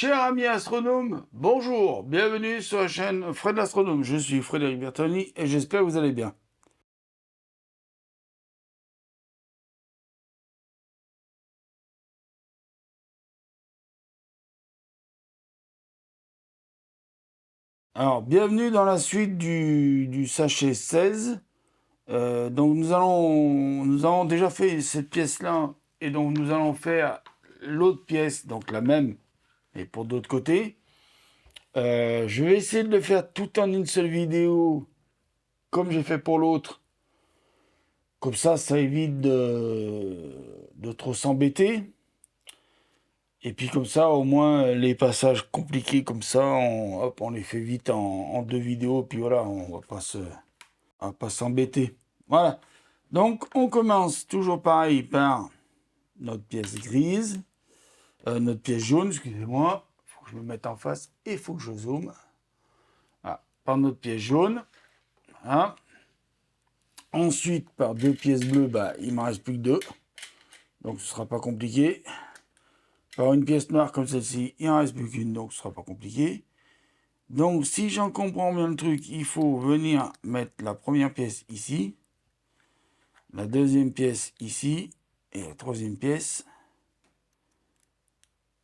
Cher ami astronome, bonjour, bienvenue sur la chaîne Fred l'astronome. Je suis Frédéric Bertoni et j'espère que vous allez bien. Alors, bienvenue dans la suite du sachet 16. Donc, nous avons déjà fait cette pièce-là et donc nous allons faire l'autre pièce, donc la même, mais pour d'autres côtés. Je vais essayer de le faire tout en une seule vidéo, comme j'ai fait pour l'autre. Comme ça évite de trop s'embêter. Et puis comme ça, au moins, les passages compliqués comme ça, on les fait vite en deux vidéos. Puis voilà, on va pas s'embêter. Voilà. Donc, on commence toujours pareil par notre pièce grise, notre pièce jaune, excusez-moi. Il faut que je me mette en face et il faut que je zoome. Voilà. Par notre pièce jaune. Voilà. Ensuite, par deux pièces bleues, bah, il ne m'en reste plus que deux. Donc, ce ne sera pas compliqué. Par une pièce noire comme celle-ci, il n'en reste plus qu'une, donc ce ne sera pas compliqué. Donc, si j'en comprends bien le truc, il faut venir mettre la première pièce ici, la deuxième pièce ici, et la troisième pièce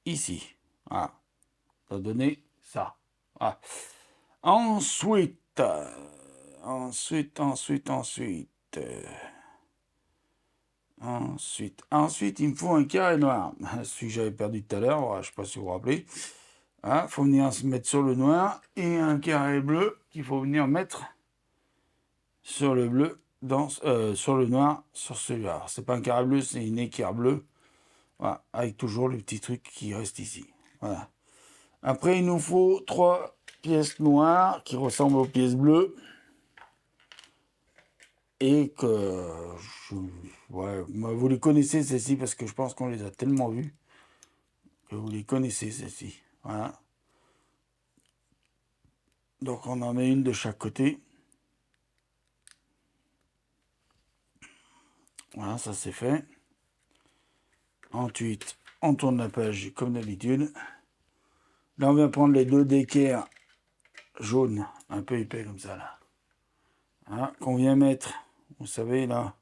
ici. Voilà, ça va donner ça. Voilà. Ensuite, ensuite, il me faut un carré noir. Celui que j'avais perdu tout à l'heure, voilà, je ne sais pas si vous vous rappelez. Il faut venir se mettre sur le noir et un carré bleu qu'il faut venir mettre sur le bleu, sur le noir, sur celui-là. C'est pas un carré bleu, c'est une équerre bleue. Voilà, avec toujours les petits trucs qui restent ici. Voilà. Après, il nous faut trois pièces noires qui ressemblent aux pièces bleues. Et que ouais, vous les connaissez celles-ci parce que je pense qu'on les a tellement vues que vous les connaissez celles-ci. Voilà. Donc on en met une de chaque côté. Voilà, ça c'est fait. Ensuite, on tourne la page comme d'habitude. Là, on vient prendre les deux d'équerre jaunes, un peu épais comme ça, là. Hein, qu'on vient mettre, vous savez, là.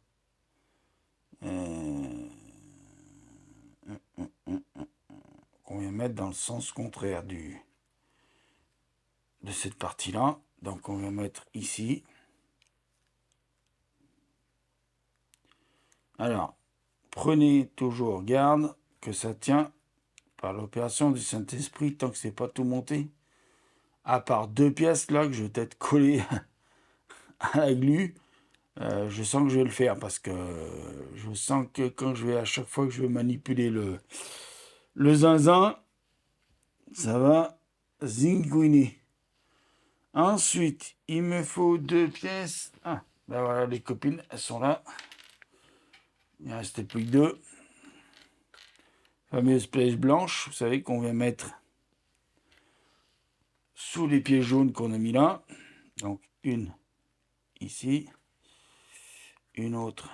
Qu'on vient mettre dans le sens contraire de cette partie-là. Donc, on vient mettre ici. Alors, prenez toujours garde que ça tient par l'opération du Saint-Esprit tant que c'est pas tout monté. À part deux pièces là que je vais peut-être coller à la glu. Je sens que je vais le faire parce que je sens que quand je vais à chaque fois que je vais manipuler le zinzin, ça va zingouiner. Ensuite, il me faut deux pièces. Ah, ben voilà, les copines, elles sont là. Il ne restait plus que deux. Fameuse pièce blanche, vous savez, qu'on vient mettre sous les pieds jaunes qu'on a mis là. Donc, une ici, une autre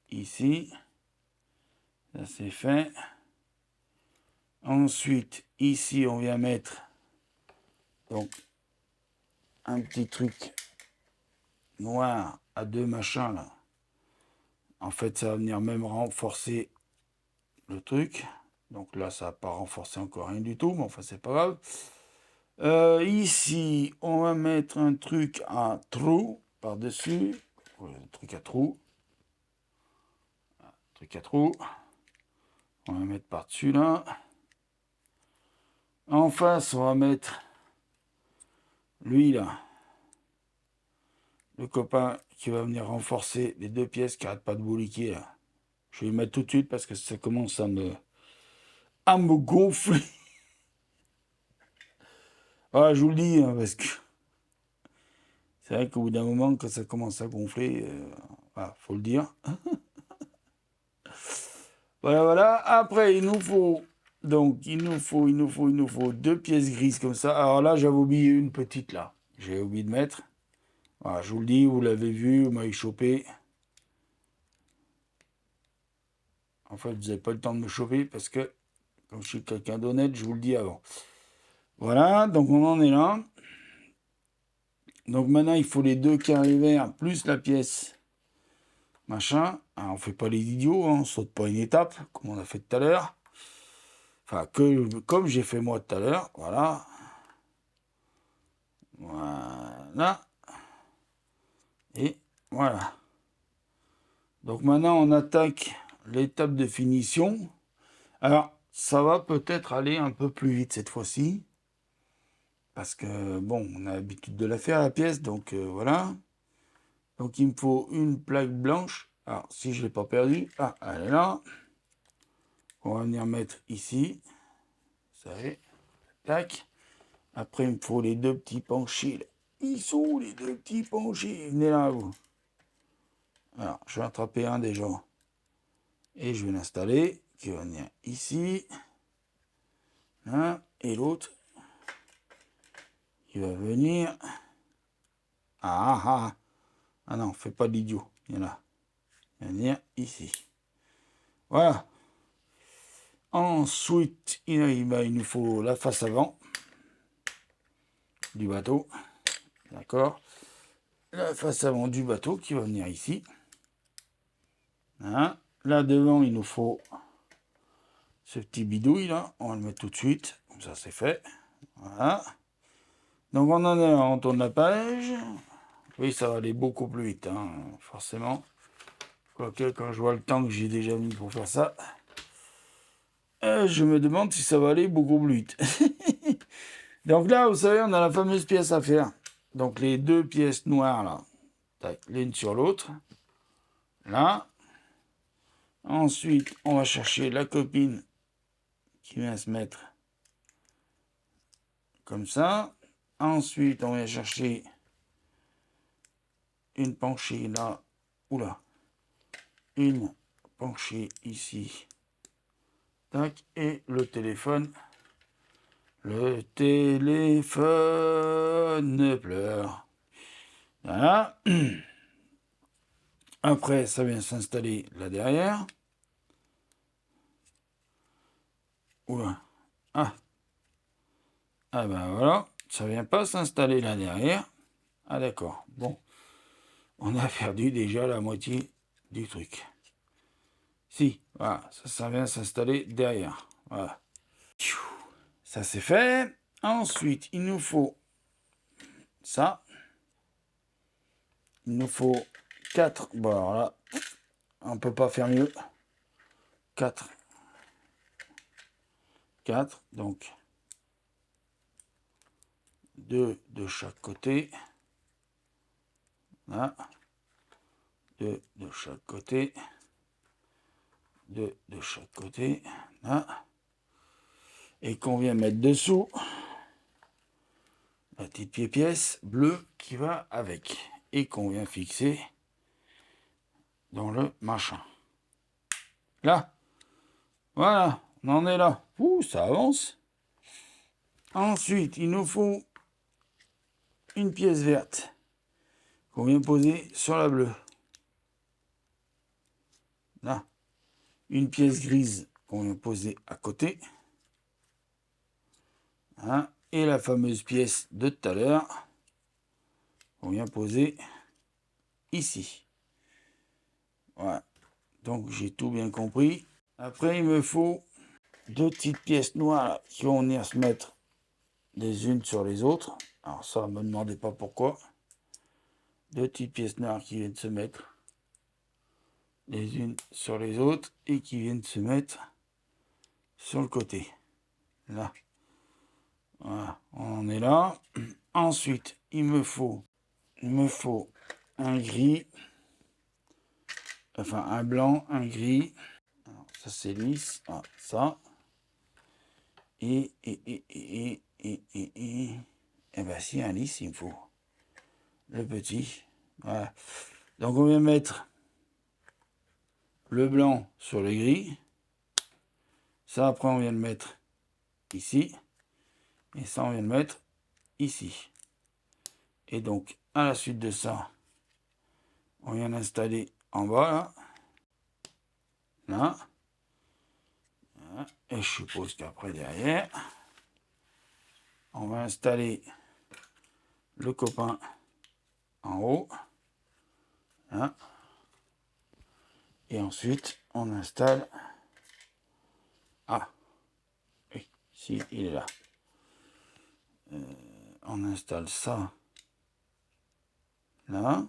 ici. Ça, c'est fait. Ensuite, ici, on vient mettre donc un petit truc noir à deux machins là. En fait, ça va venir même renforcer le truc. Donc là, ça va pas renforcer encore rien du tout, mais enfin, c'est pas grave. Ici, on va mettre un truc à trou par-dessus. Un truc à trou. Un truc à trou. On va mettre par-dessus là. En face, on va mettre lui là. Le copain qui va venir renforcer les deux pièces qui n'arrêtent pas de bouliquer là. Je vais le mettre tout de suite parce que ça commence à me gonfler. Ah, je vous le dis, hein, parce que c'est vrai qu'au bout d'un moment, quand ça commence à gonfler, voilà, faut le dire. Voilà, voilà. Après, il nous faut deux pièces grises comme ça. Alors là, j'avais oublié une petite là. J'ai oublié de mettre. Voilà, je vous le dis, vous l'avez vu, vous m'avez chopé. En fait, vous n'avez pas le temps de me choper parce que Comme je suis quelqu'un d'honnête, je vous le dis avant. Voilà, donc on en est là. Donc maintenant, il faut les deux carrés verts plus la pièce machin. Alors, on fait pas les idiots, hein, on saute pas une étape, comme on a fait tout à l'heure. Enfin, comme j'ai fait moi tout à l'heure, voilà. Voilà. Et voilà. Donc maintenant, on attaque l'étape de finition. Alors, ça va peut-être aller un peu plus vite cette fois-ci. Parce que, bon, on a l'habitude de la faire, la pièce, donc voilà. Donc, il me faut une plaque blanche. Alors, si je ne l'ai pas perdue, ah, elle est là. On va venir mettre ici. Ça y est. Tac. Après, il me faut les deux petits penchés. Là. Ils sont où, les deux petits penchés? Venez là, vous. Alors, je vais attraper un déjà. Et je vais l'installer. Qui va venir ici. Là. Et l'autre. Qui va venir. Ah, ah, ah. Ah non, fais pas l'idiot. Il y en a. Il va venir ici. Voilà. Ensuite, il nous faut la face avant du bateau. D'accord. La face avant du bateau qui va venir ici. Hein. Là devant, il nous faut ce petit bidouille là. On va le mettre tout de suite. Comme ça, c'est fait. Voilà. Donc on en est là, on tourne la page. Oui, ça va aller beaucoup plus vite, hein, forcément. Quoique, quand je vois le temps que j'ai déjà mis pour faire ça, je me demande si ça va aller beaucoup plus vite. Donc là, vous savez, on a la fameuse pièce à faire. Donc les deux pièces noires là, l'une sur l'autre. Là. Ensuite, on va chercher la copine qui vient se mettre comme ça. Ensuite, on va chercher une penchée là. Oula. Une penchée ici. Tac. Et le téléphone. Le téléphone pleure. Voilà. Après, ça vient s'installer là derrière. Oula. Ah. Ah ben voilà. Ça vient pas s'installer là derrière. Ah d'accord. Bon. On a perdu déjà la moitié du truc. Si, voilà. Ça vient s'installer derrière. Voilà. Ça c'est fait. Ensuite, il nous faut ça. Il nous faut 4. Bon alors là, on peut pas faire mieux. 4. 4, donc 2 de chaque côté. Là. 2 de chaque côté. 2 de chaque côté. Là. Et qu'on vient mettre dessous la petite pièce bleue qui va avec. Et qu'on vient fixer dans le machin. Là. Voilà, on en est là. Ouh, ça avance. Ensuite, il nous faut une pièce verte qu'on vient poser sur la bleue. Là. Une pièce grise qu'on vient poser à côté. Hein. Et la fameuse pièce de tout à l'heure qu'on vient poser ici. Voilà. Donc, j'ai tout bien compris. Après, il me faut deux petites pièces noires qui vont venir se mettre les unes sur les autres. Alors ça, ne me demandez pas pourquoi. Deux petites pièces noires qui viennent se mettre les unes sur les autres et qui viennent se mettre sur le côté. Là. Voilà, on en est là. Ensuite, il me faut un gris. Enfin, un blanc, un gris. Alors, ça, c'est lisse. Ah, ça. Et ben si, un lisse, il me faut. Le petit. Voilà. Donc, on vient mettre le blanc sur le gris. Ça, après, on vient le mettre ici. Et ça, on vient le mettre ici. Et donc, à la suite de ça, on vient l'installer en bas, là. Là. Voilà. Et je suppose qu'après, derrière, on va installer le copain en haut. Voilà. Et ensuite, on installe... Ah, oui, si, il est là. On installe ça là.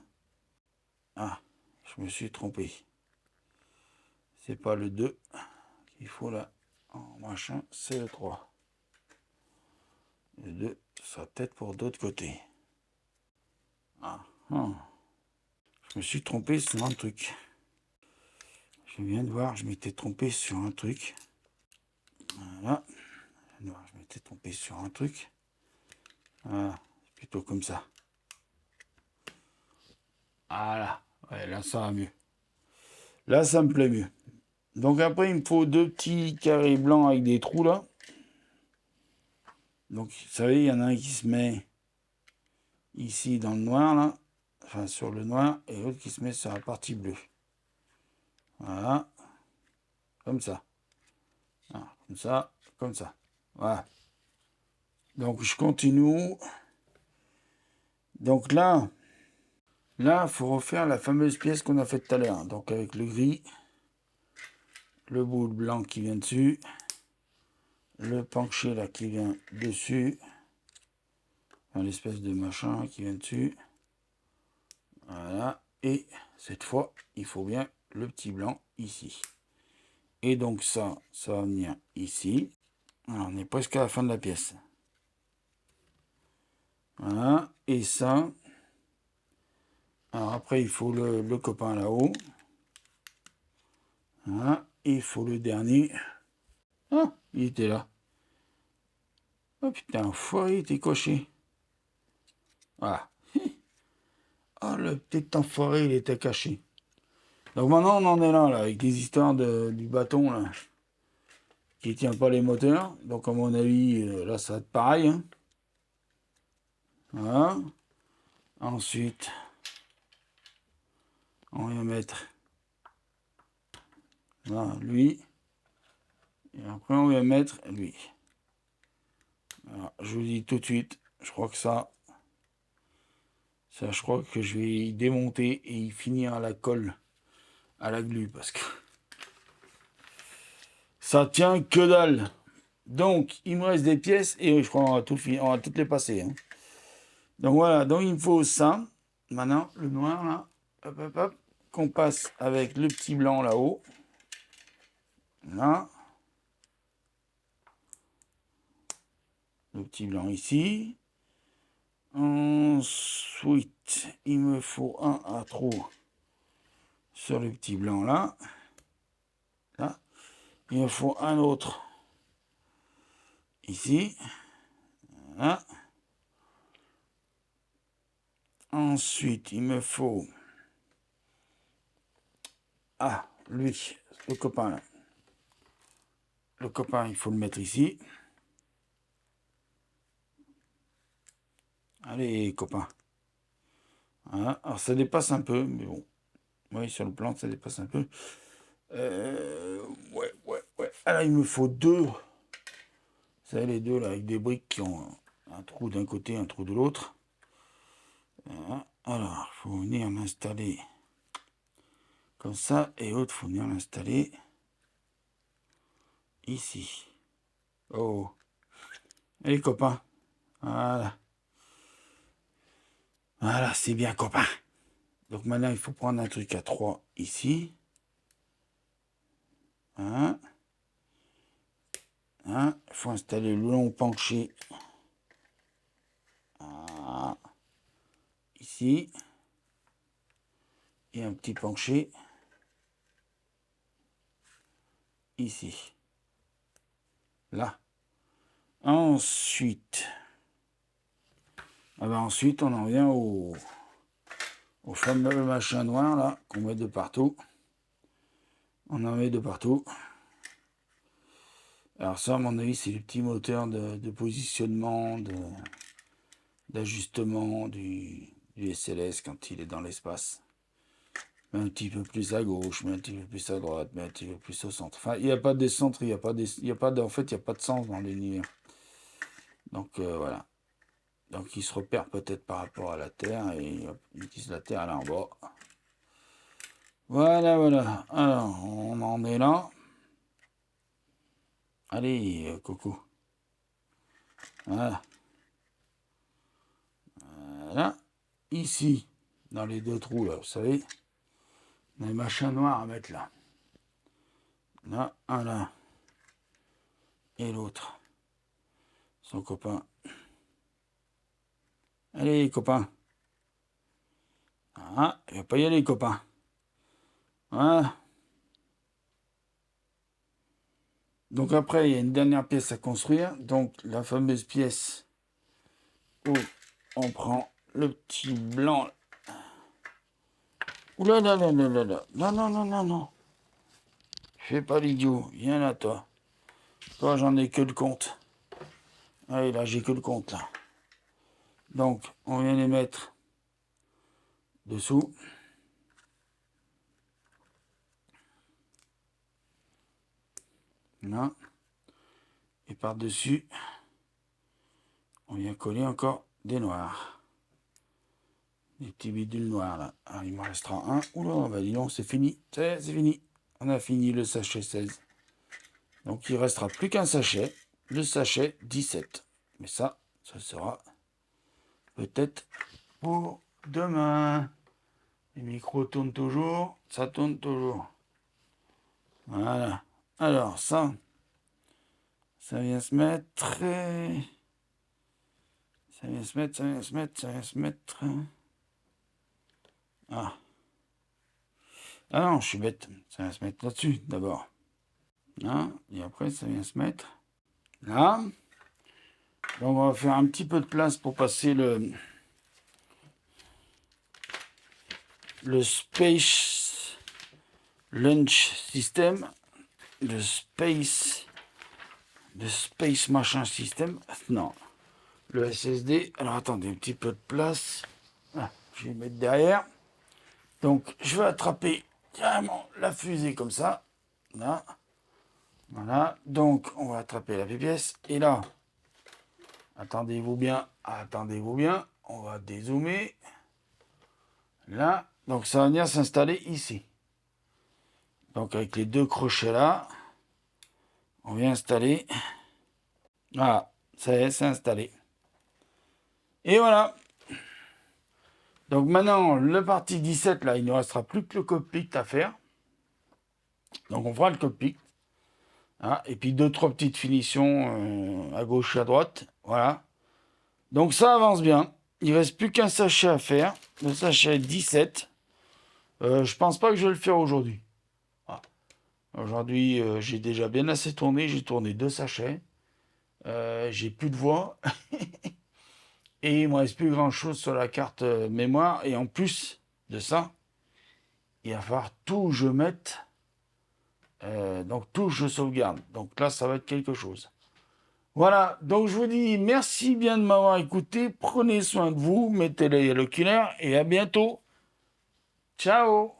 Ah, je me suis trompé. C'est pas le 2 qu'il faut là. En machin, c'est le 3. Le 2 sera peut-être pour d'autres côtés. Ah, ah. Je me suis trompé sur un truc. Je viens de voir, je m'étais trompé sur un truc. Voilà. Je m'étais trompé sur un truc. Voilà, plutôt comme ça. Voilà. Ouais, là, ça va mieux. Là, ça me plaît mieux. Donc après, il me faut 2 petits carrés blancs avec des trous là. Donc, vous savez, il y en a un qui se met ici dans le noir là. Enfin, sur le noir. Et l'autre qui se met sur la partie bleue. Voilà. Comme ça. Voilà. Comme ça. Comme ça. Voilà. Donc, je continue. Donc là, il faut refaire la fameuse pièce qu'on a faite tout à l'heure. Donc, avec le gris. Le bout blanc qui vient dessus. Le penché là qui vient dessus. Enfin, l'espèce de machin qui vient dessus. Voilà. Et cette fois, il faut bien le petit blanc ici. Et donc ça va venir ici. Alors, on est presque à la fin de la pièce. Voilà. Et ça. Alors après, il faut le copain là-haut. Voilà. Et il faut le dernier. Ah, il était là. Oh putain, enfoiré, il était coché. Voilà. Ah, le petit enfoiré, il était caché. Donc maintenant, on en est là, avec des histoires du bâton, là, qui tient pas les moteurs. Donc à mon avis, là, ça va être pareil. Hein. Voilà. Ensuite, on va mettre là, lui. Et après, on va mettre lui. Alors, je vous dis tout de suite, je crois que ça, je crois que je vais y démonter et y finir à la colle, à la glu, parce que ça tient que dalle. Donc, il me reste des pièces et je crois qu'on va on va toutes les passer. Hein. Donc voilà, donc il me faut ça. Maintenant, le noir là, hop, hop, hop, qu'on passe avec le petit blanc là-haut. Là. Le petit blanc ici. Ensuite, il me faut un à trou sur le petit blanc là. Là. Il me faut un autre ici. Voilà. Ensuite, il me faut... Ah, lui, le copain là. Le copain, il faut le mettre ici. Allez, copain. Voilà. Alors, ça dépasse un peu, mais bon. Oui, sur le plan, ça dépasse un peu. Ouais. Alors, il me faut deux. Vous savez, les deux, là, avec des briques qui ont un trou d'un côté, un trou de l'autre. Voilà. Alors, il faut venir l'installer comme ça. Et l'autre, il faut venir l'installer ici. Oh. Allez, copain. Voilà. Voilà, c'est bien, copain. Donc maintenant, il faut prendre un truc à 3 ici. Hein. Hein. Il faut installer le long penché. Ah. Ici. Et un petit penché. Ici. Là. Ensuite. Ah ben ensuite, on en vient au fameux machin noir là, qu'on met de partout. On en met de partout. Alors ça, à mon avis, c'est le petit moteur de positionnement, d'ajustement du SLS quand il est dans l'espace. mets un petit peu plus à gauche, mets un petit peu plus à droite, mets un petit peu plus au centre. Enfin, il n'y a pas de centre, il n'y a pas il y a pas en fait, il n'y a pas de sens dans l'univers. Donc voilà. Donc il se repère peut-être par rapport à la Terre et ils disent la Terre elle est en bas. Voilà, voilà. Alors, on en est là. Allez, coucou. Voilà. Voilà. Ici, dans les deux trous là, vous savez, on a les machins noirs à mettre là. Là, un là. Et l'autre. Son copain. Allez, copain. Ah, il va pas y aller, copain. Voilà. Donc après, il y a une dernière pièce à construire. Donc la fameuse pièce où on prend le petit blanc. Oula là là là là là. Non, non, non, non, non. Fais pas l'idiot. Viens là, toi. Toi, j'en ai que le compte. Allez, là, j'ai que le compte, là. Donc, on vient les mettre dessous. Là. Et par-dessus, on vient coller encore des noirs. Des petits bidules noirs, là. Alors, il me restera un. Oula, bah dis donc, c'est fini. C'est fini. On a fini le sachet 16. Donc, il ne restera plus qu'un sachet. Le sachet 17. Mais ça sera peut-être pour demain. Les micros tournent toujours. Ça tourne toujours. Voilà. Alors, ça vient se mettre. Ça vient se mettre, ça vient se mettre, ça vient se mettre. Ah. Ah non, je suis bête. Ça vient se mettre là-dessus, d'abord. Là, et après, ça vient se mettre là. Donc, on va faire un petit peu de place pour passer le Space Launch System. Le Space machin système. Non. Le SSD. Alors, attendez, un petit peu de place. Ah, je vais le mettre derrière. Donc, je vais attraper carrément la fusée comme ça. Là. Voilà. Donc, on va attraper la pièce. Et là, attendez-vous bien. Attendez-vous bien. On va dézoomer. Là. Donc, ça va venir s'installer ici. Donc, avec les deux crochets là, on vient installer. Voilà. Ça y est, c'est installé. Et voilà. Donc maintenant, le parti 17, là, il ne restera plus que le cockpit à faire. Donc on fera le cockpit. Hein, et puis 2-3 petites finitions à gauche et à droite. Voilà. Donc ça avance bien. Il ne reste plus qu'un sachet à faire. Le sachet 17. Je pense pas que je vais le faire aujourd'hui. Voilà. Aujourd'hui, j'ai déjà bien assez tourné. J'ai tourné 2 sachets. J'ai plus de voix. Et il ne me reste plus grand chose sur la carte mémoire. Et en plus de ça, il va falloir tout je mette. Donc tout je sauvegarde. Donc là, ça va être quelque chose. Voilà, donc je vous dis merci bien de m'avoir écouté. Prenez soin de vous, mettez l'œil à l'oculaire et à bientôt. Ciao!